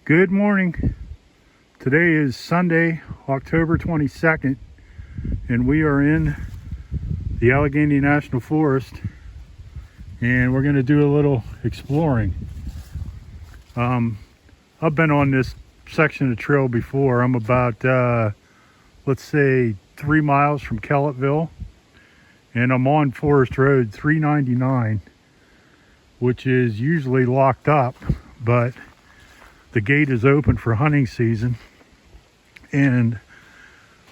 Good morning. Today is Sunday, October 22nd, and we are in the Allegheny National Forest, and we're going to do a little exploring. I've been on this section of trail before. I'm about, let's say, 3 miles from Kellettville, and I'm on Forest Road 399, which is usually locked up, but the gate is open for hunting season. And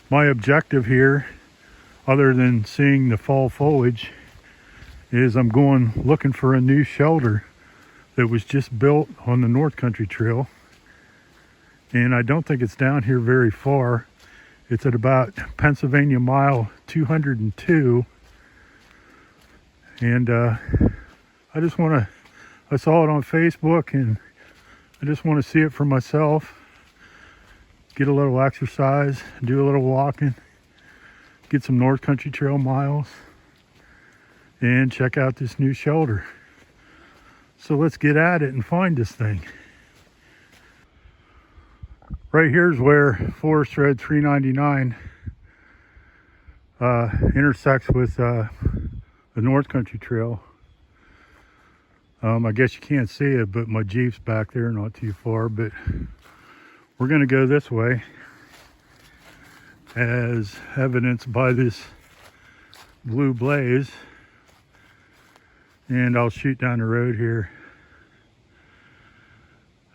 my objective here, other than seeing the fall foliage, is I'm going looking for a new shelter that was just built on the North Country Trail. And I don't think it's down here very far. It's at about Pennsylvania mile 202. And I saw it on Facebook, and I just want to see it for myself, get a little exercise, do a little walking, get some North Country Trail miles, and check out this new shelter. So let's get at it and find this thing. Right here's where Forest Road 399 intersects with the North Country Trail. I guess you can't see it, but my Jeep's back there, not too far, but we're going to go this way, as evidenced by this blue blaze, and I'll shoot down the road here.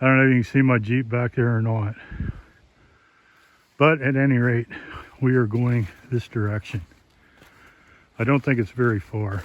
I don't know if you can see my Jeep back there or not, but at any rate, we are going this direction. I don't think it's very far.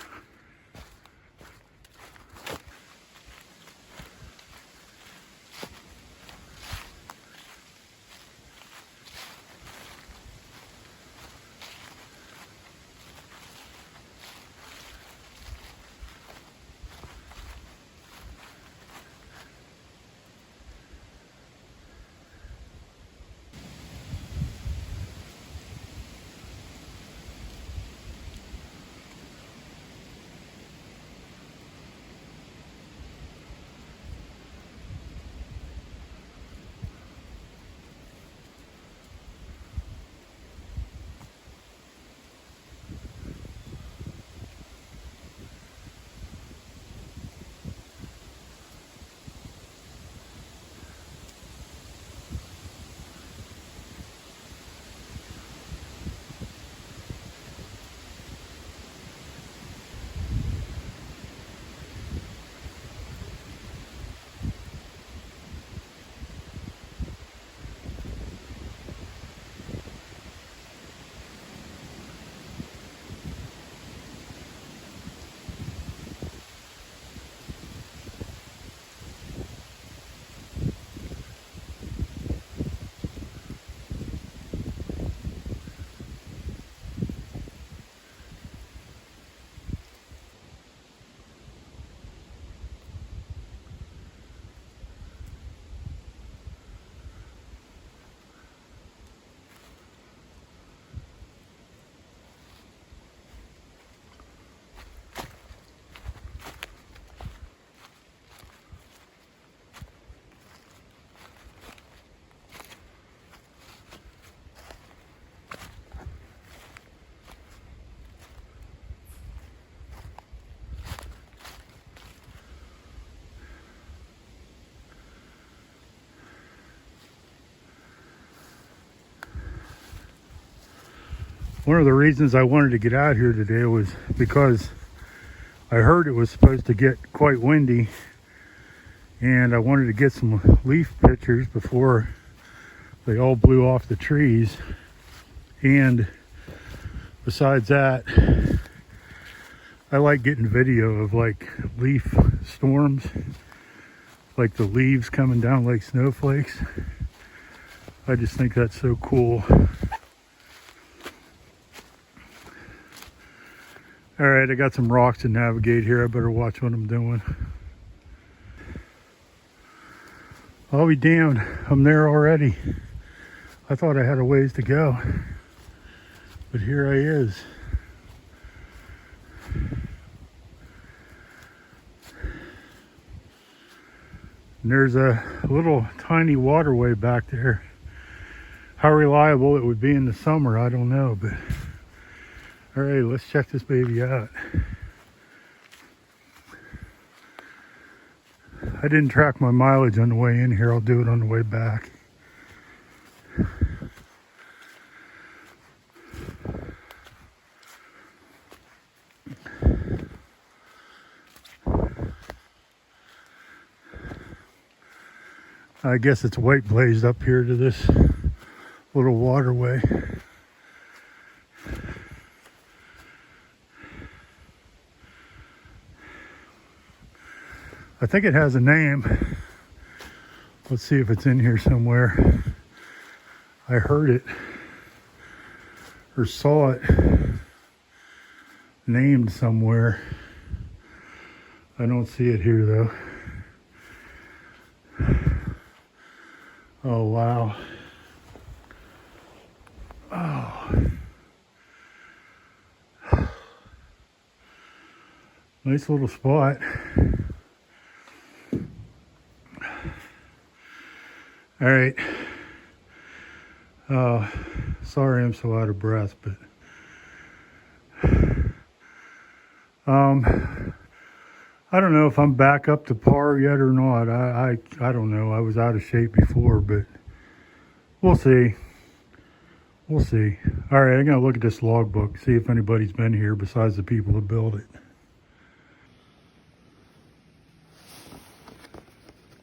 One of the reasons I wanted to get out here today was because I heard it was supposed to get quite windy, and I wanted to get some leaf pictures before they all blew off the trees. And besides that, I like getting video of like leaf storms, like the leaves coming down like snowflakes. I just think that's so cool. All right, I got some rocks to navigate here. I better watch what I'm doing. I'll be damned, I'm there already. I thought I had a ways to go, but here I is. And there's a little tiny waterway back there. How reliable it would be in the summer, I don't know, but all right, let's check this baby out. I didn't track my mileage on the way in here. I'll do it on the way back. I guess it's white blazed up here to this little waterway. I think it has a name. Let's see if it's in here somewhere. I heard it or saw it named somewhere. I don't see it here though. Oh wow. Oh. Nice little spot. All right. Sorry I'm so out of breath, but I don't know if I'm back up to par yet or not. I don't know. I was out of shape before, but we'll see. We'll see. All right, I'm gonna look at this logbook, see if anybody's been here besides the people that built it.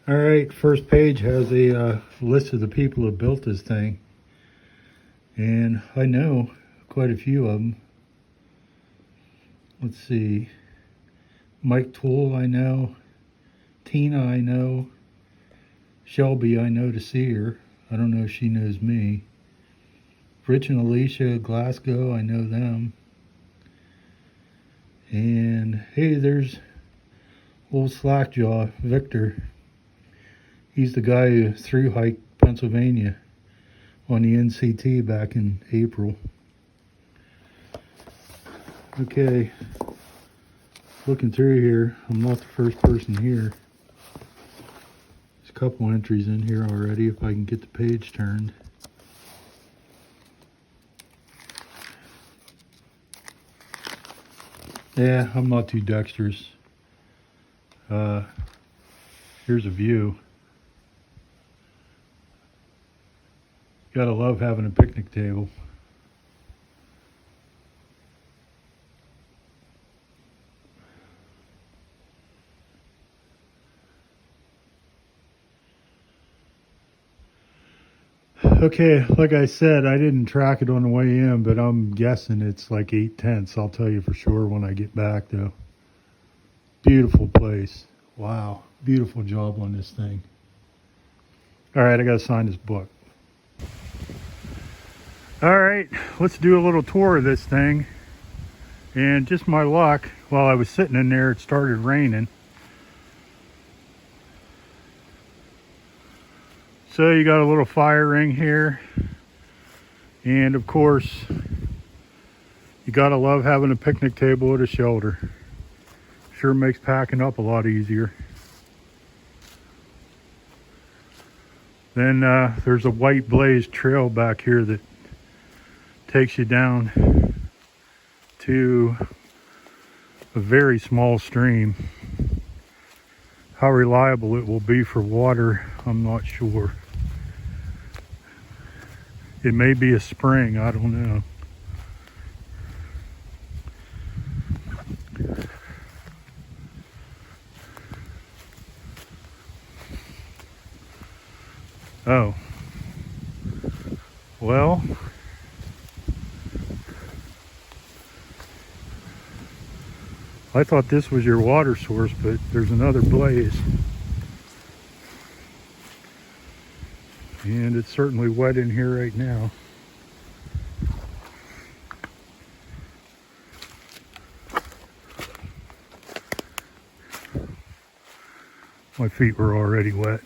All right, first page has a list of the people that built this thing. And I know quite a few of them. Let's see. Mike Toole, I know. Tina, I know. Shelby, I know to see her. I don't know if she knows me. Rich and Alicia, Glasgow, I know them. And hey, there's old Slackjaw, Victor. He's the guy who through hiked Pennsylvania on the NCT back in April. Okay, looking through here, I'm not the first person here. There's a couple entries in here already if I can get the page turned. Yeah, I'm not too dexterous. Here's a view. Gotta love having a picnic table. Okay, like I said, I didn't track it on the way in, but I'm guessing it's like 8/10. I'll tell you for sure when I get back though. Beautiful place. Wow, beautiful job on this thing. All right, I gotta sign this book. All right, let's do a little tour of this thing. And just my luck, while I was sitting in there, it started raining. So you got a little fire ring here. And of course, you gotta love having a picnic table with a shelter. Sure makes packing up a lot easier. Then there's a white blazed trail back here that takes you down to a very small stream. How reliable it will be for water, I'm not sure. It may be a spring, I don't know. Oh. Well, I thought this was your water source, but there's another blaze. And it's certainly wet in here right now. My feet were already wet.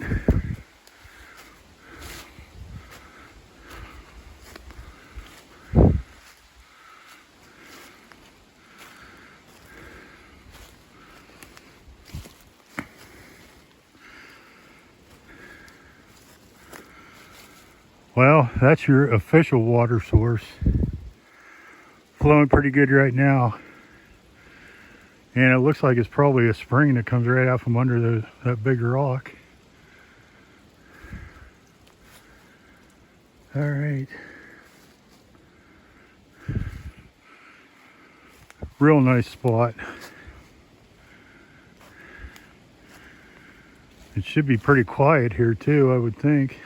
Well, that's your official water source. Flowing pretty good right now. And it looks like it's probably a spring that comes right out from under that big rock. All right. Real nice spot. It should be pretty quiet here too, I would think.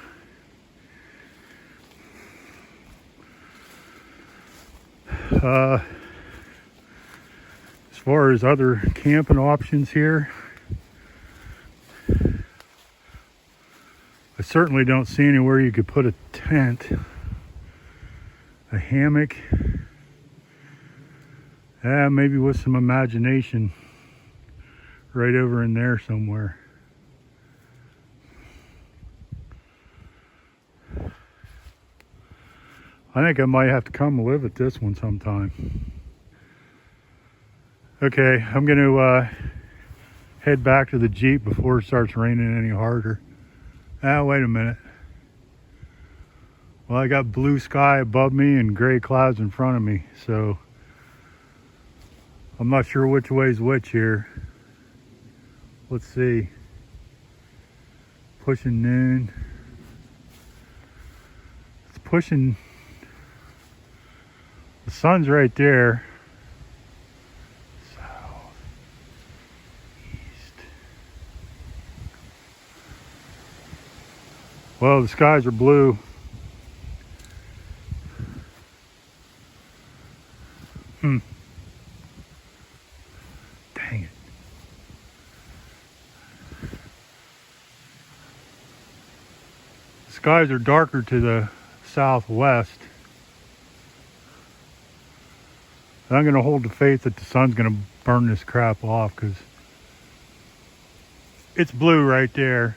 As far as other camping options here, I certainly don't see anywhere you could put a tent, a hammock. Maybe with some imagination, right over in there somewhere. I think I might have to come live at this one sometime. Okay, I'm going to head back to the Jeep before it starts raining any harder. Wait a minute. Well, I got blue sky above me and gray clouds in front of me, so I'm not sure which way's which here. Let's see. Pushing noon. It's pushing. The sun's right there. South, east. Well, the skies are blue. Dang it. The skies are darker to the southwest. I'm going to hold the faith that the sun's going to burn this crap off because it's blue right there.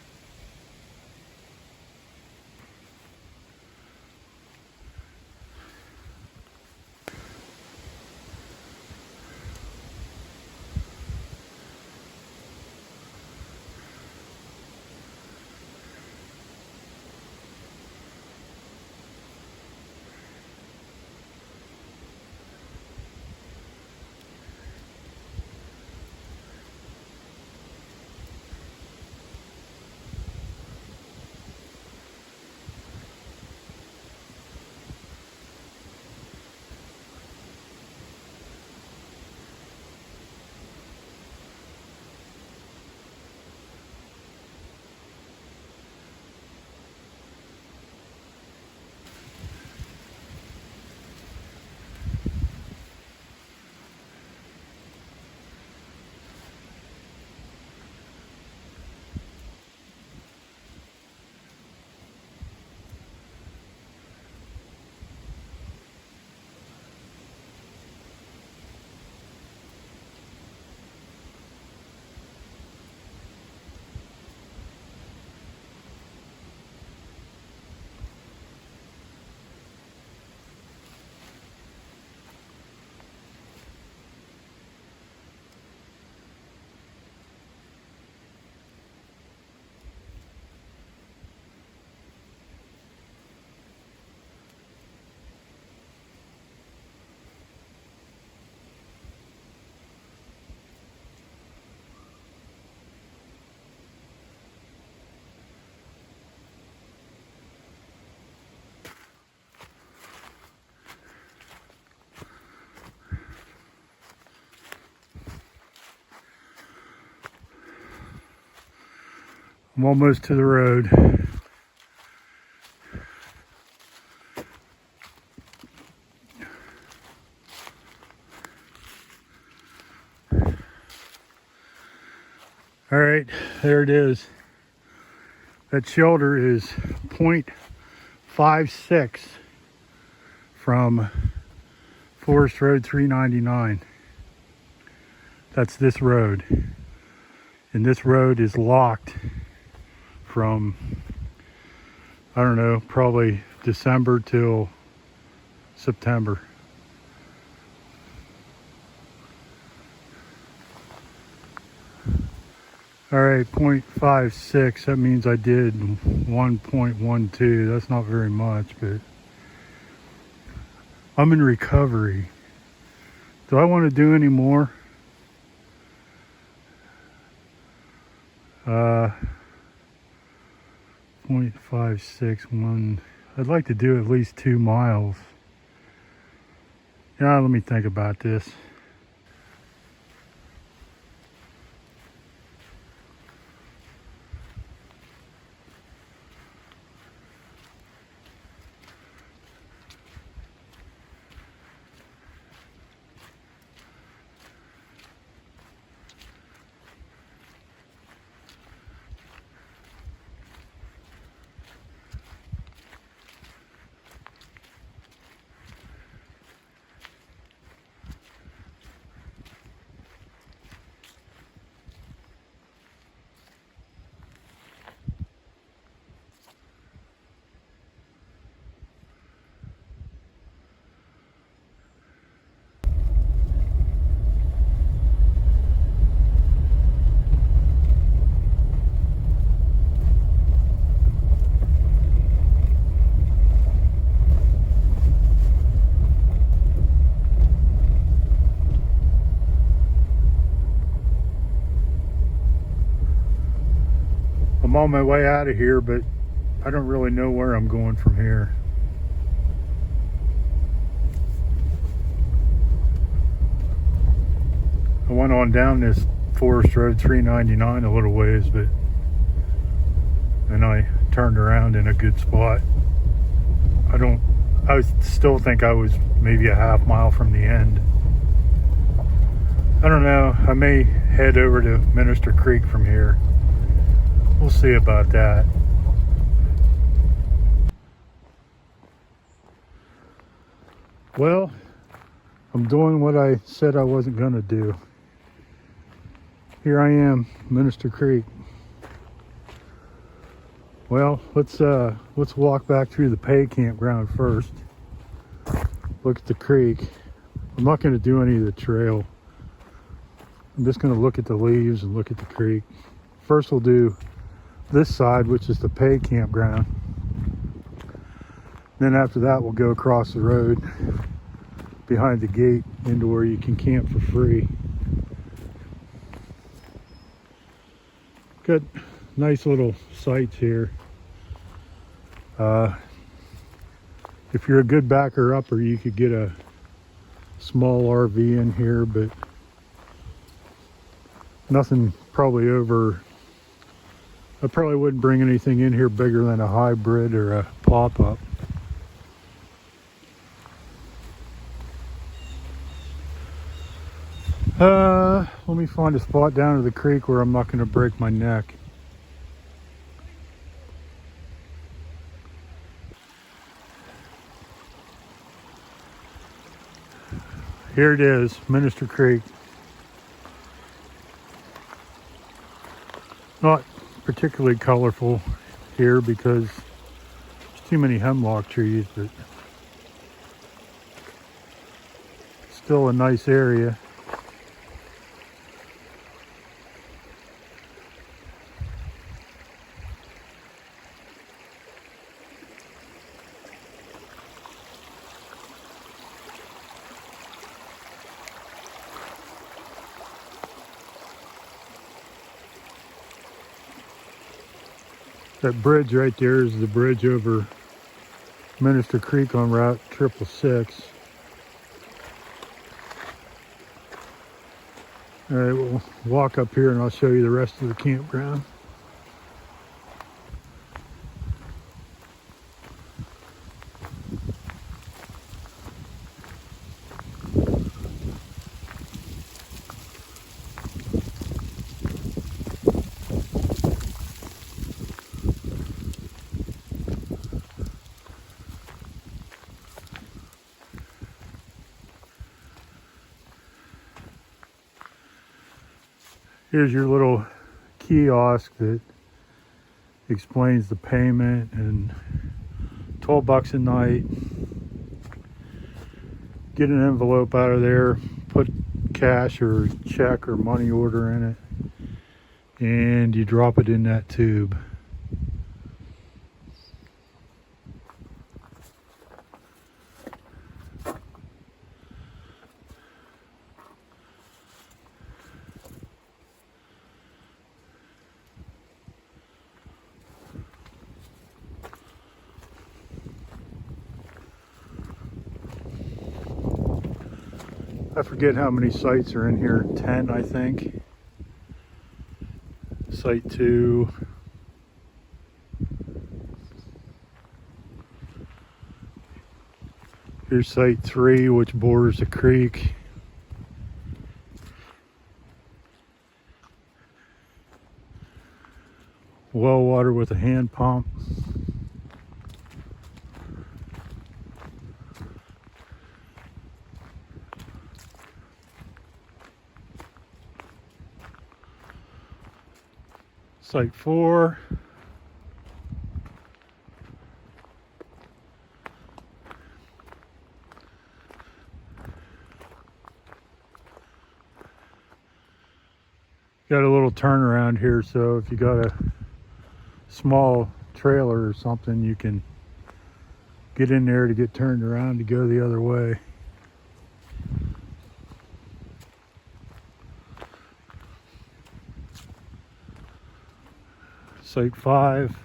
I'm almost to the road. All right, there it is. That shelter is 0.56 from Forest Road 399. That's this road. And this road is locked from, I don't know, probably December till September. All right. right, 0.56. That means I did 1.12. That's not very much, but I'm in recovery. Do I want to do any more? 0.561. I'd like to do at least 2 miles. Yeah, let me think about this. I'm on my way out of here, but I don't really know where I'm going from here. I went on down this Forest Road 399 a little ways, but then I turned around in a good spot. I still think I was maybe a half mile from the end. I don't know. I may head over to Minister Creek from here. We'll see about that. Well, I'm doing what I said I wasn't going to do. Here I am, Minister Creek. Well, let's walk back through the PA campground first. Look at the creek. I'm not going to do any of the trail. I'm just going to look at the leaves and look at the creek. First we'll do this side, which is the PA campground. Then after that we'll go across the road behind the gate into where you can camp for free. Got nice little sites here. If you're a good backer upper, you could get a small RV in here, but nothing probably over. I probably wouldn't bring anything in here bigger than a hybrid or a pop-up. Let me find a spot down to the creek where I'm not going to break my neck. Here it is, Minister Creek. Not particularly colorful here because there's too many hemlock trees, but still a nice area. That bridge right there is the bridge over Minister Creek on Route 666. All right, we'll walk up here and I'll show you the rest of the campground. Here's your little kiosk that explains the payment, and $12 a night. Get an envelope out of there, put cash or check or money order in it, and you drop it in that tube. I forget how many sites are in here, 10 I think. Site 2. Here's site 3, which borders the creek. Well water with a hand pump. Site 4. Got a little turnaround here, so if you got a small trailer or something, you can get in there to get turned around to go the other way. Site 5.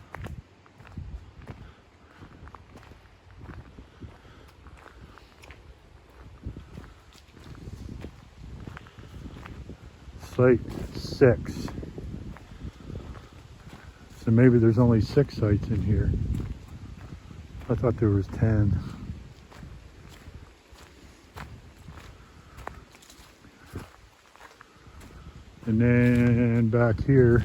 Site 6. So maybe there's only 6 sites in here. I thought there was 10. And then back here,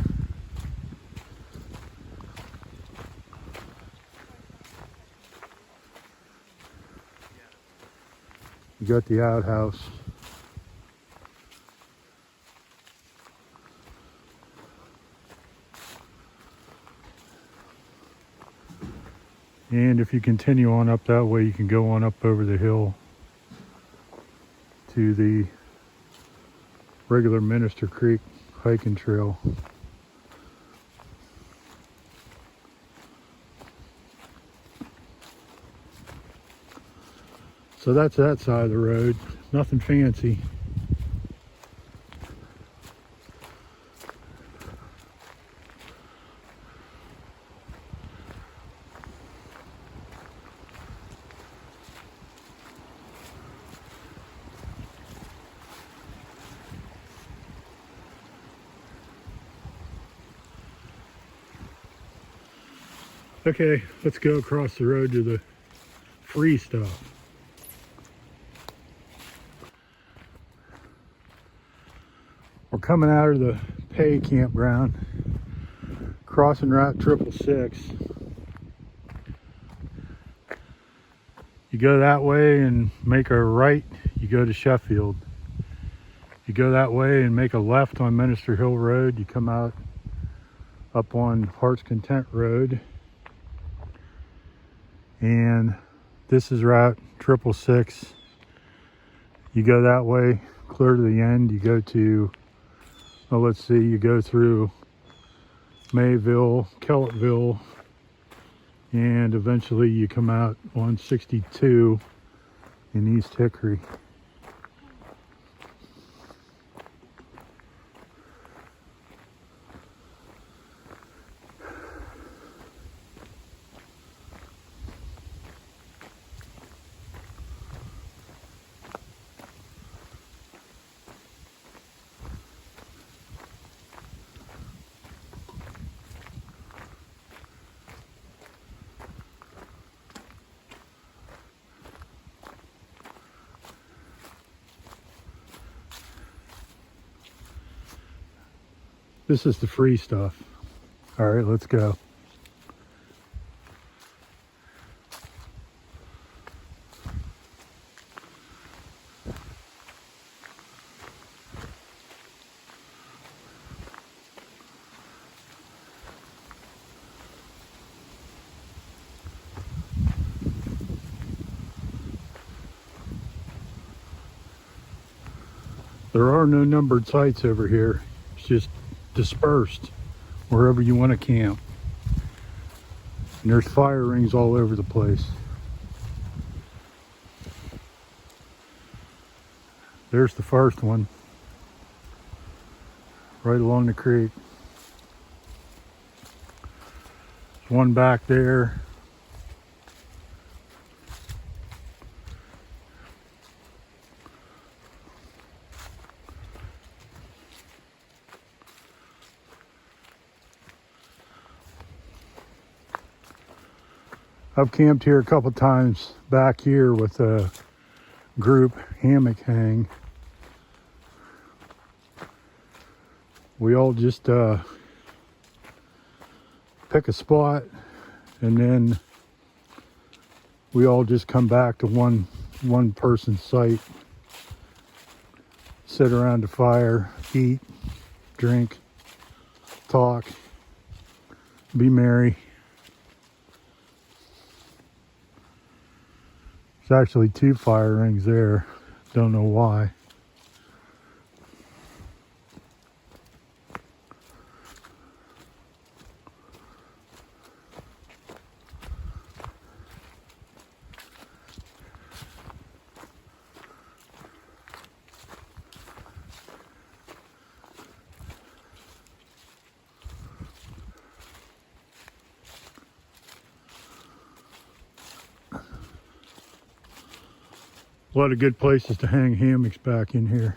you got the outhouse. And if you continue on up that way, you can go on up over the hill to the regular Minister Creek hiking trail. So that's that side of the road. Nothing fancy. Okay, let's go across the road to the free stuff. We're coming out of the pay campground, crossing Route 666. You go that way and make a right, you go to Sheffield. You go that way and make a left on Minister Hill Road, you come out up on Heart's Content Road. And this is Route 666. You go that way, clear to the end, you go to, well, let's see, you go through Mayville, Kellettville, and eventually you come out on 62 in East Hickory. This is the free stuff. All right, let's go. There are no numbered sites over here. It's just dispersed wherever you want to camp. And there's fire rings all over the place. There's the first one, right along the creek. There's one back there. I've camped here a couple times back here with a group hammock hang. We all just pick a spot, and then we all just come back to one person's site, sit around the fire, eat, drink, talk, be merry. There's actually 2 fire rings there. Don't know why. A lot of good places to hang hammocks back in here.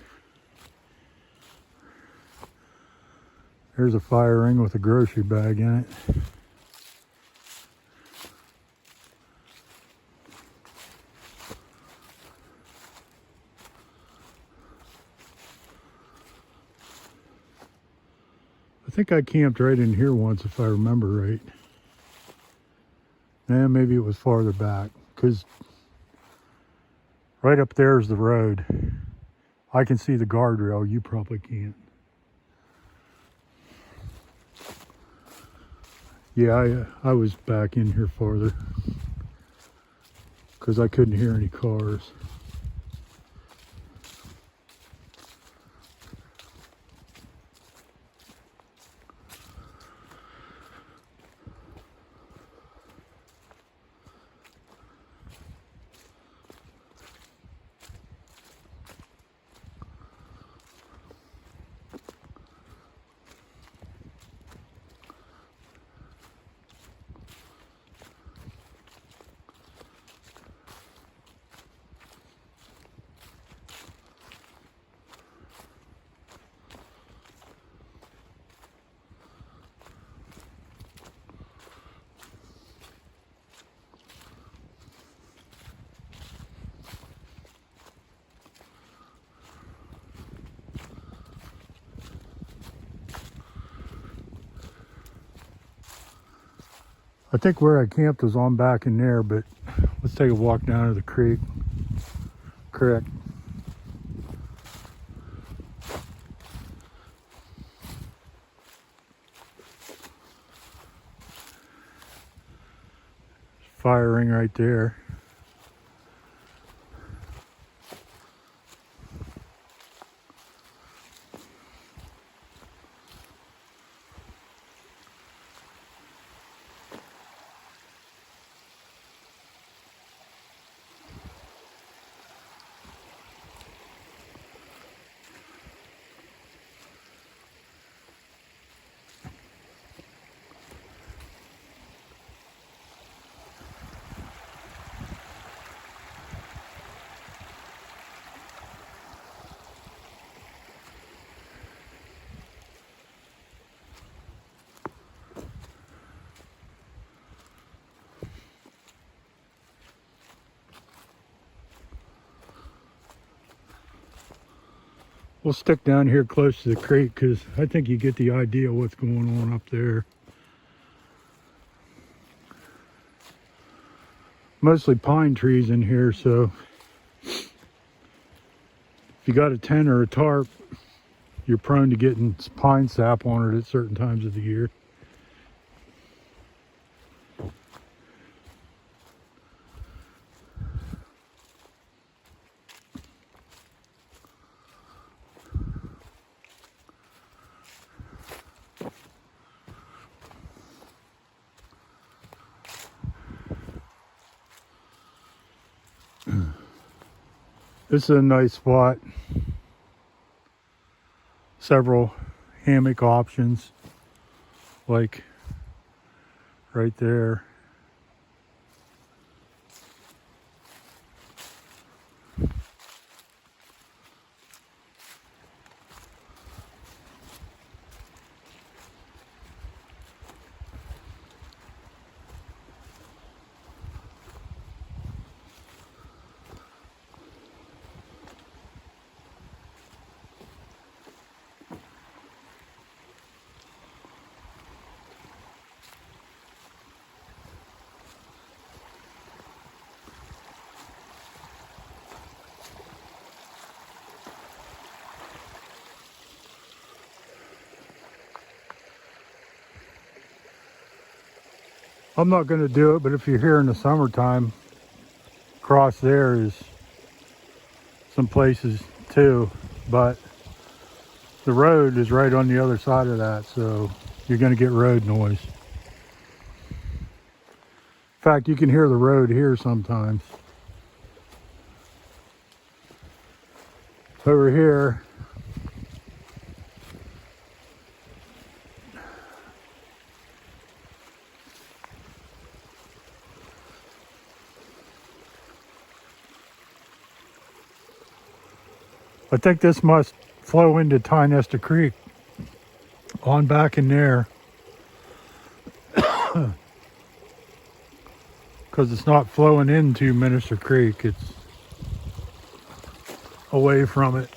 There's a fire ring with a grocery bag in it. I think I camped right in here once, if I remember right. And maybe it was farther back, because right up there is the road. I can see the guardrail, you probably can't. Yeah, I was back in here farther because I couldn't hear any cars. I think where I camped was on back in there, but let's take a walk down to the creek. Correct. Fire ring right there. We'll stick down here close to the creek because I think you get the idea what's going on up there. Mostly pine trees in here, so if you got a tent or a tarp, you're prone to getting pine sap on it at certain times of the year. This is a nice spot. Several hammock options, like right there. I'm not going to do it, but if you're here in the summertime, across there is some places too, but the road is right on the other side of that, so you're going to get road noise. In fact, you can hear the road here sometimes. Over here, I think this must flow into Tynesta Creek on back in there, because it's not flowing into Minister Creek, it's away from it.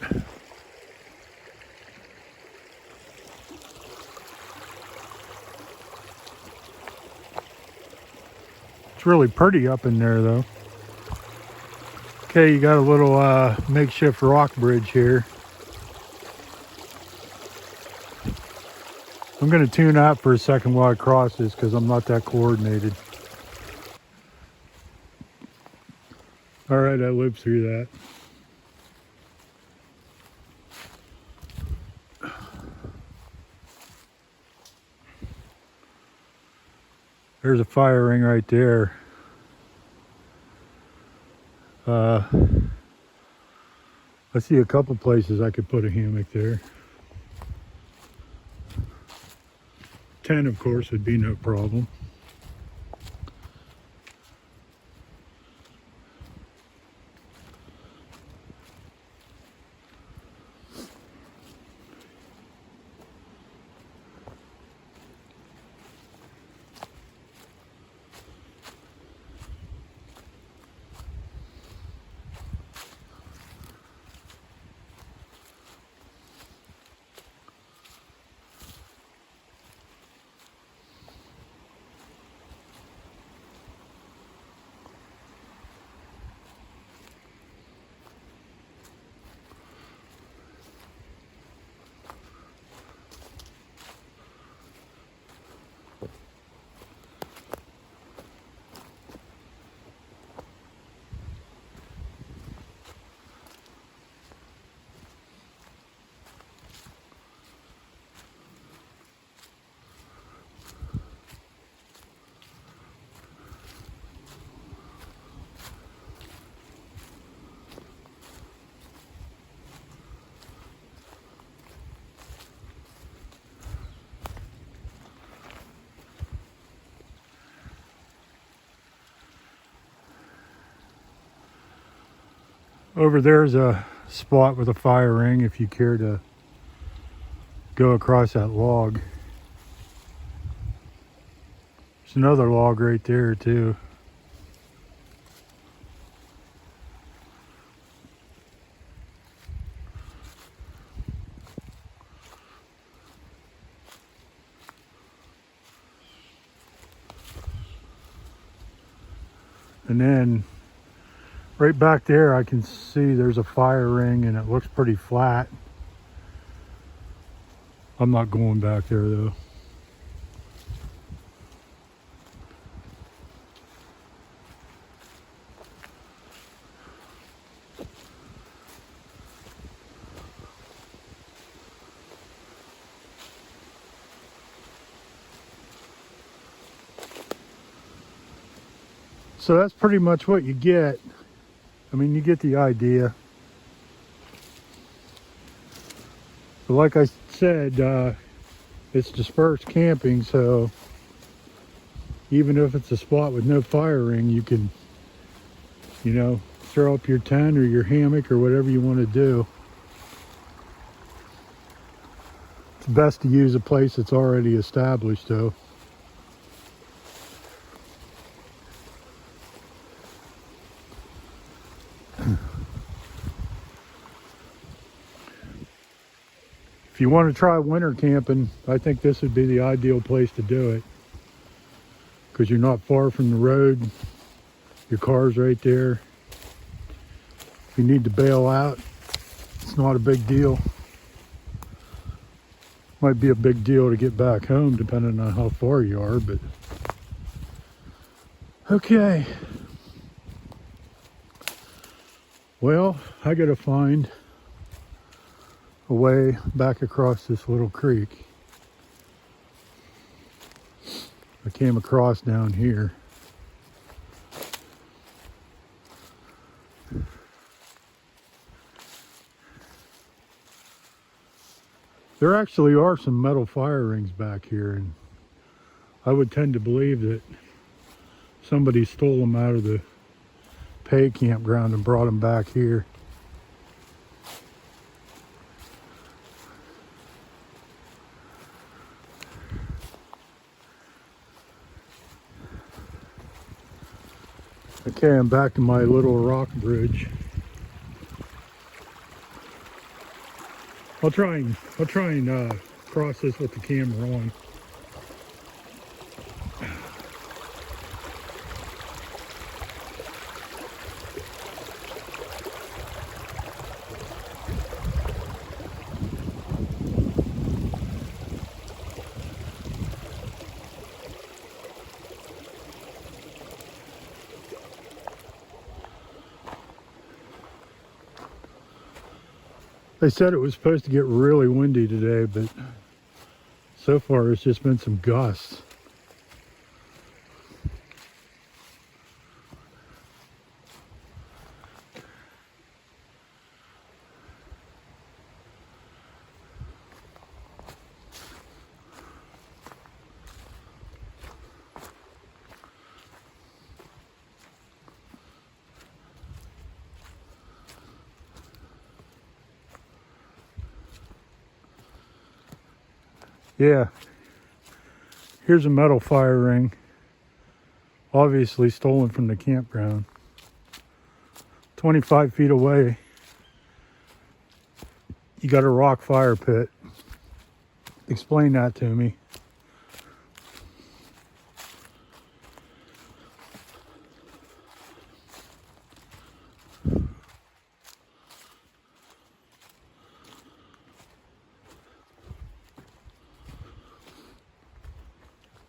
It's really pretty up in there though. Okay, you got a little makeshift rock bridge here. I'm going to tune out for a second while I cross this because I'm not that coordinated. All right, I lived through that. There's a fire ring right there. I see a couple places I could put a hammock there. 10, of course, would be no problem. Over there's a spot with a fire ring if you care to go across that log. There's another log right there too. And then right back there I can see there's a fire ring and it looks pretty flat. I'm not going back there though. So that's pretty much what you get. I mean, you get the idea. But like I said, it's dispersed camping, so even if it's a spot with no fire ring, you can, you know, throw up your tent or your hammock or whatever you want to do. It's best to use a place that's already established, though. If you want to try winter camping, I think this would be the ideal place to do it, because you're not far from the road. Your car's right there. If you need to bail out, it's not a big deal. Might be a big deal to get back home depending on how far you are, but okay. Well, I gotta find a way back across this little creek. I came across down here. There actually are some metal fire rings back here, and I would tend to believe that somebody stole them out of the PA campground and brought them back here. Okay, I'm back to my little rock bridge. I'll try and cross this with the camera on. They said it was supposed to get really windy today, but so far it's just been some gusts. Yeah, here's a metal fire ring, obviously stolen from the campground. 25 feet away, you got a rock fire pit. Explain that to me.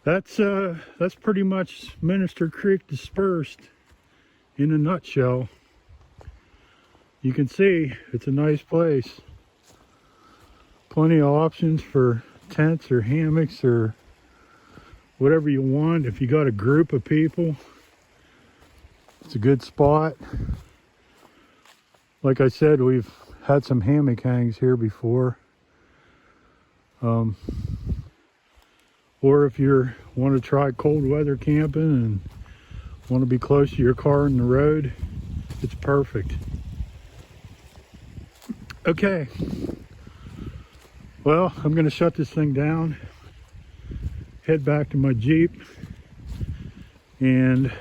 That's pretty much Minister Creek dispersed in a nutshell. You can see it's a nice place. Plenty of options for tents or hammocks or whatever you want. If you got a group of people, it's a good spot. Like I said, we've had some hammock hangs here before. Or if you want to try cold weather camping and want to be close to your car and the road, it's perfect. Okay. Well, I'm going to shut this thing down, head back to my Jeep, and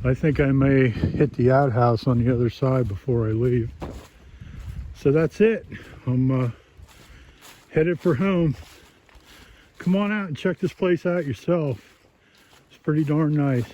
I think I may hit the outhouse on the other side before I leave. So that's it. I'm headed for home. Come on out and check this place out yourself. It's pretty darn nice.